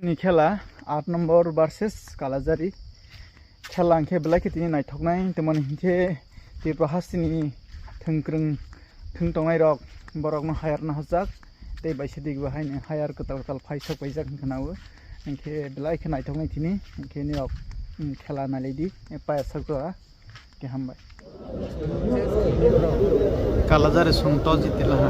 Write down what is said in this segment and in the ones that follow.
नि खेला 8 number versus कालाजारी खेला अंखे बेलाखि तिनि नायथकनाय तमन हिंखे तिब्र हासिनि थंख्रों थंतंनाय रक बरकनो हायार ना हजाक ते बायसे दिगबो हायनो हायार कताल कताल फाइसक बायजाक हनावो इंखे बेलाखि नायथकनाय तिनि इंखे नि रक खेला नालेदि पायसकरा के हामबाय कालाजारी संतो जितिला हा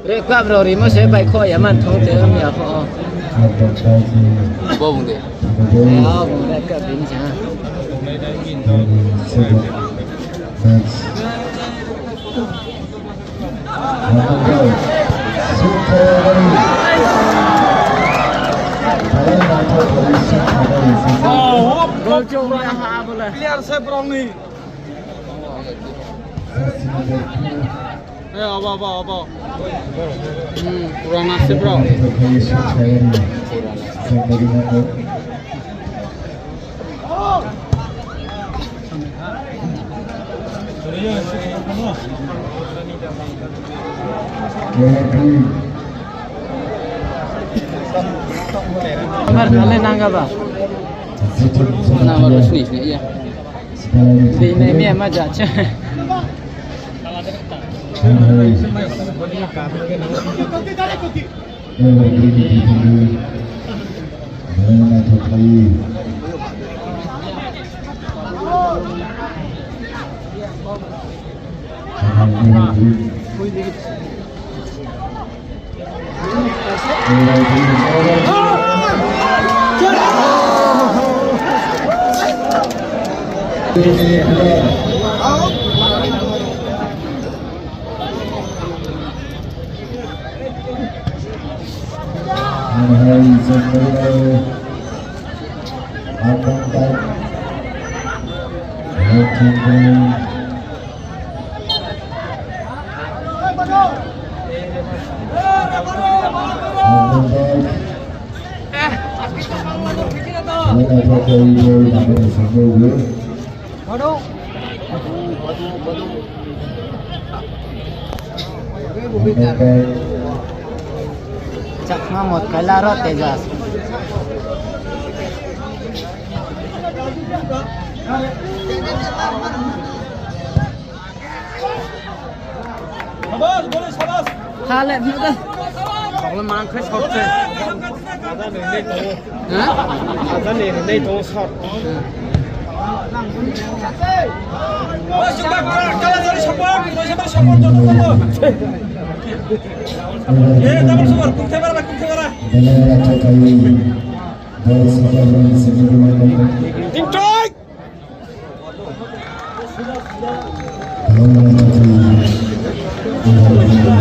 Rekap Rory mo saya baik kok ya man thong te am ya kho bo bung de ya bung de ka bin cha gol chung ya ha bola clear se prong ni apa. Kurang nasib bro. Nomor kali nangga ba? Nomor resmi ya. Sini mi ama jaca. Cak ngamot kala rot tejas. Sabas, boleh sabas. Kale mudah. Kalau mangke shot se. Ada ni tu. Hah? Ada ni tu shot. Oh, sudah kalau dari support, kita support dulu. Ye, double support, kumte bara. Enjoy.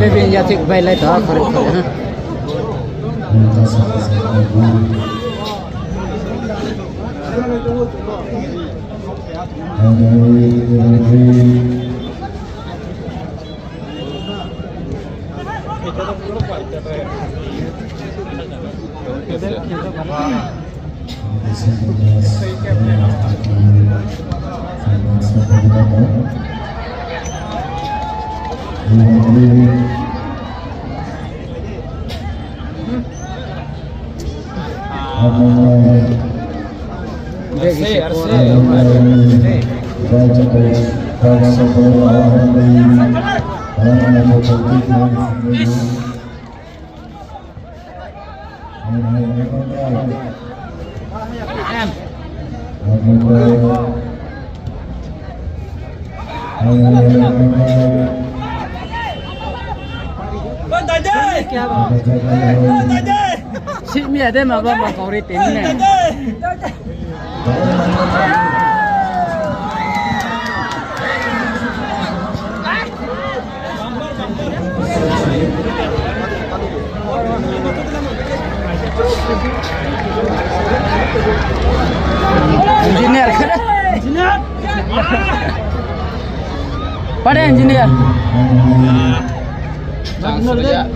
Lebih jatuh baik lagi dah korek. Si mi ada mah bawa kori timnya. Engineer kan? Engineer. Pada engineer. Langsung ya.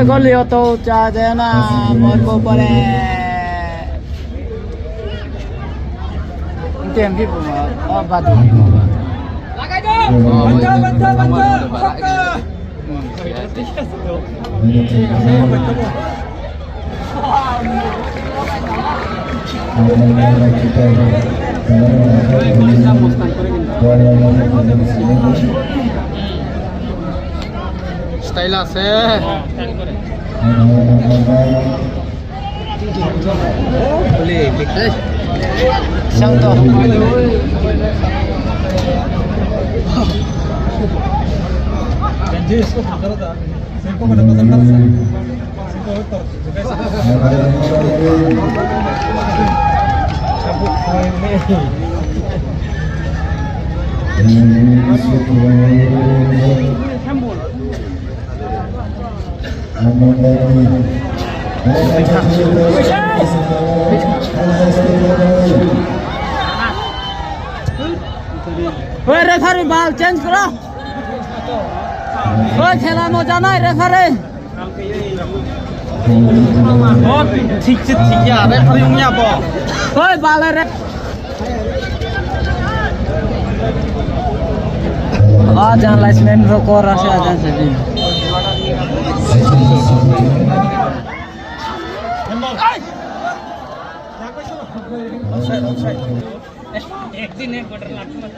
Goli auto charge na morko pare. Tem vi oh batu. Lagai do. Bantu. Style আছে বলি শান্ত ओए referee ball change करो ओए खेला में जाना है referee बहुत ठीक से ठीक है रेफरी उन्हें बॉल ओए बॉल है आजान लाइसमेंट रोको राशि आजान से भी एक दिन एक बटर लाख मत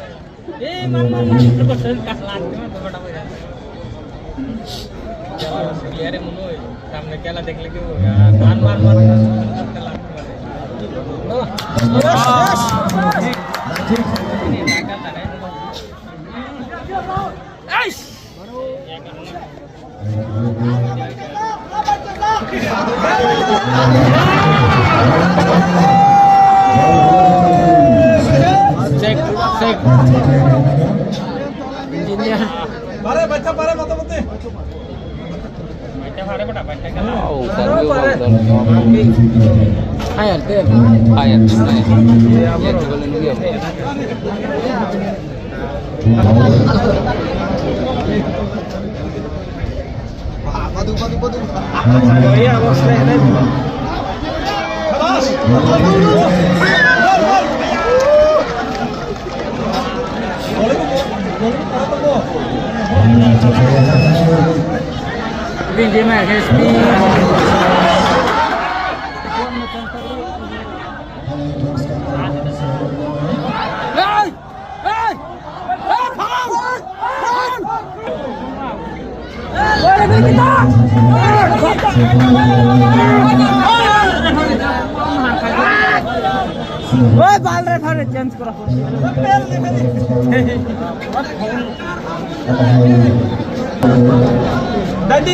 ए मार बटर का लाख में बड़ा हो जाता यार मुनो सामने केला देख ले क्यों यार मार Cek engineer pare baca pare mata-mata baca pare bata baca kan air tem air ya coba lu dia padu oh iya bos Vinci में हेस्पी ओए बाल रेफरी चेंज करो दादी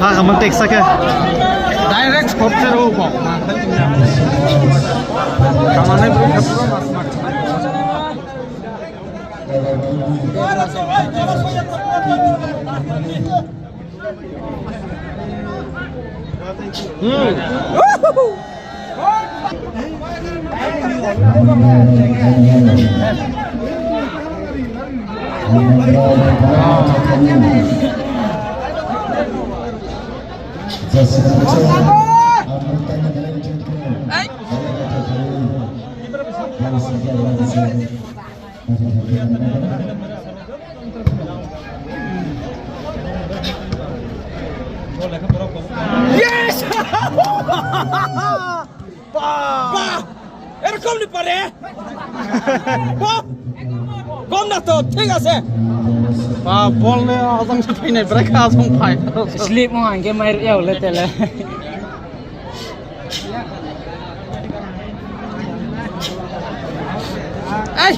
हाँ हम टेक सके डायरेक्ट स्पॉट से रो बॉल सामान्य Yes! বাহ এরকম নি পারে বাহ কম না তো ঠিক আছে বাহ বল নে আজং সাই নাই ব্রেক আজং ফাই স্লিপ মো আঙ্কে মাইর ইয়াও লে তেলে এই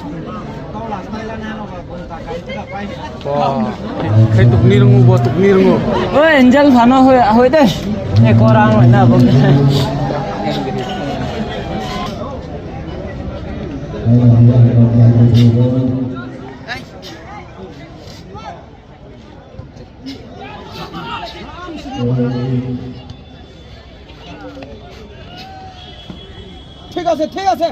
khai tục ni rungu bo tục ni rungu oi angel phano hoi de e korang hoi na bo ঠিক আছে ঠিক আছে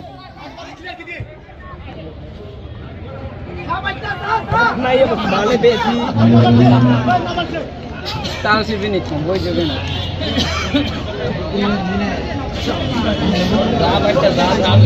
Nay ya bale besi. Tahu sih ini comboy juga na. Dah baca dah.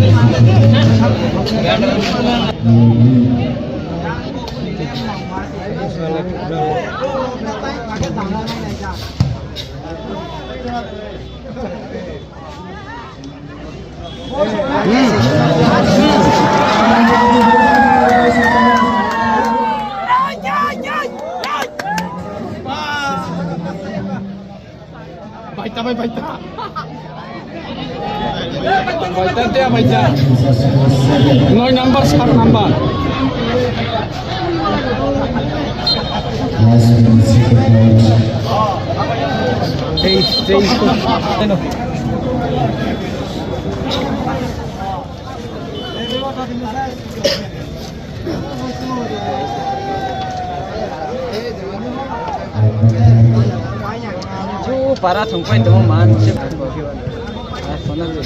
Baita. Baita dia baita. Noi number 7 number. Para thungpai temo man se phone le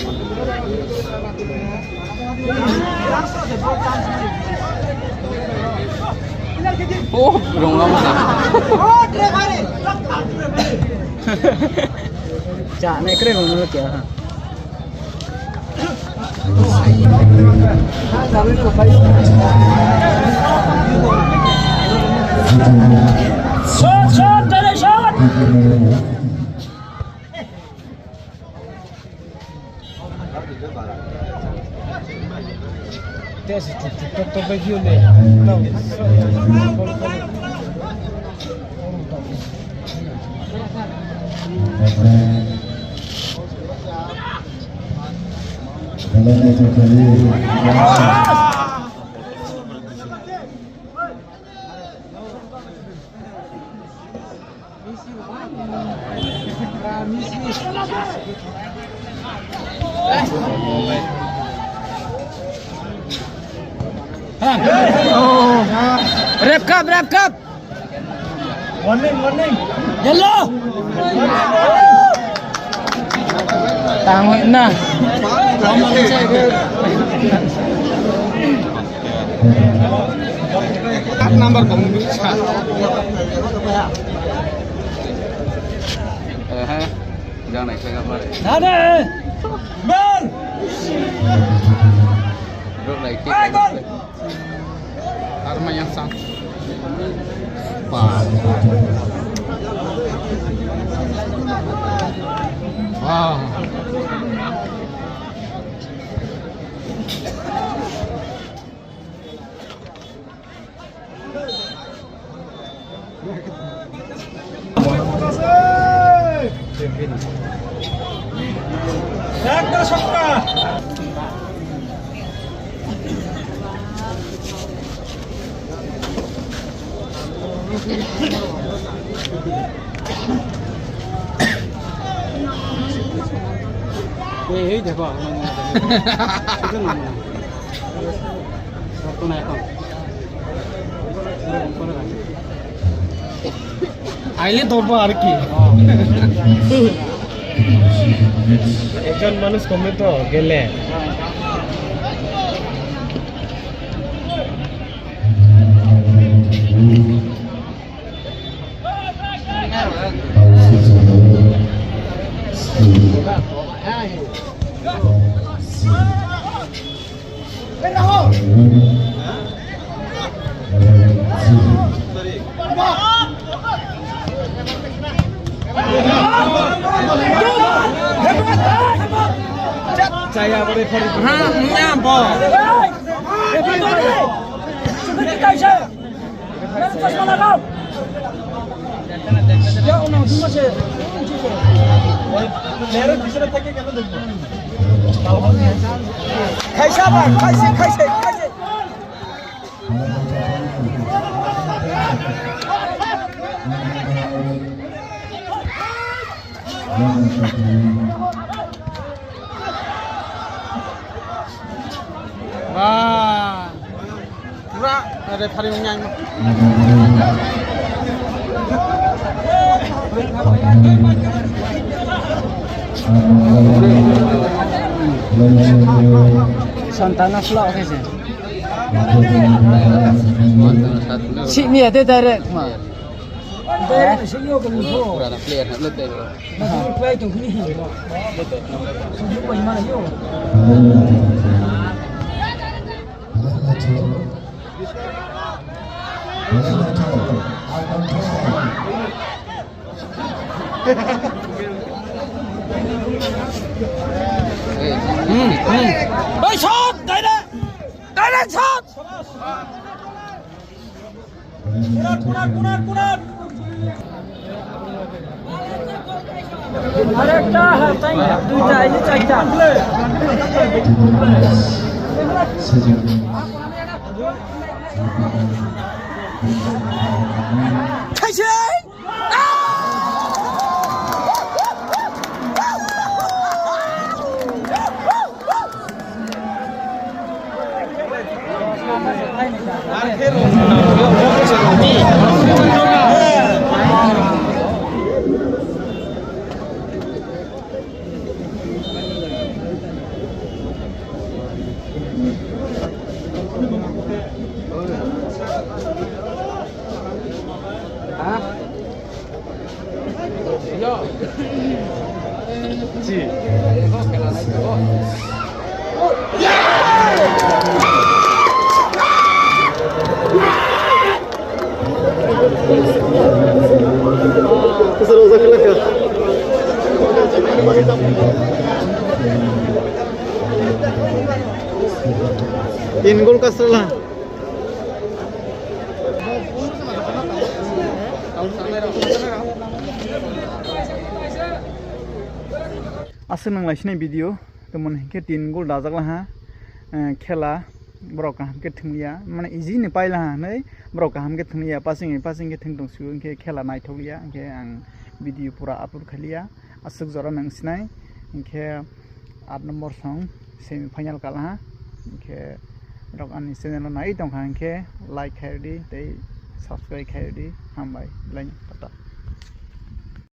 oh ronga ma cha ne kre ronga kya ha shot tele shot Tesi to bagi oleh tahu Rep cup. Warning. Yellow. Tangoi na. Card number kamu bisa. Jangan naik saya kabar. Ada. Bal. Duduk lagi. Arma yang sang. Wow. একটা ছক্কা এই দেখো আইলে ধরবো আর কি একজন মানুষ কমে তো গেলে saya referee. Nyampo. Wah, murah ada paling nyanyi. Santana flow kasi. Sini ada direct mah. Direct sini aku mau. Kurang player nak letak. Masih play tu kini. Sini pun mana yo. Ôi shot, đây đây shot. Kunat. Ada dah, tanya. Tu dah ini cakap. Tin gol kasrlah. Asal nang laisnya video, teman ke tin gol dajak lah ha, khela borok kaham ke thunglia, mana easy ni pai lah nai borok kaham ke thunglia, passing ke thung dong su ke khela nai thoglia, ke ang video pura upload khalia, asuk jora nang sinai, ke 8 number song semi final kalah ha, ke rok ani channel nai tong khang ke like khairi, tei subscribe khairi, hambai, lain kata.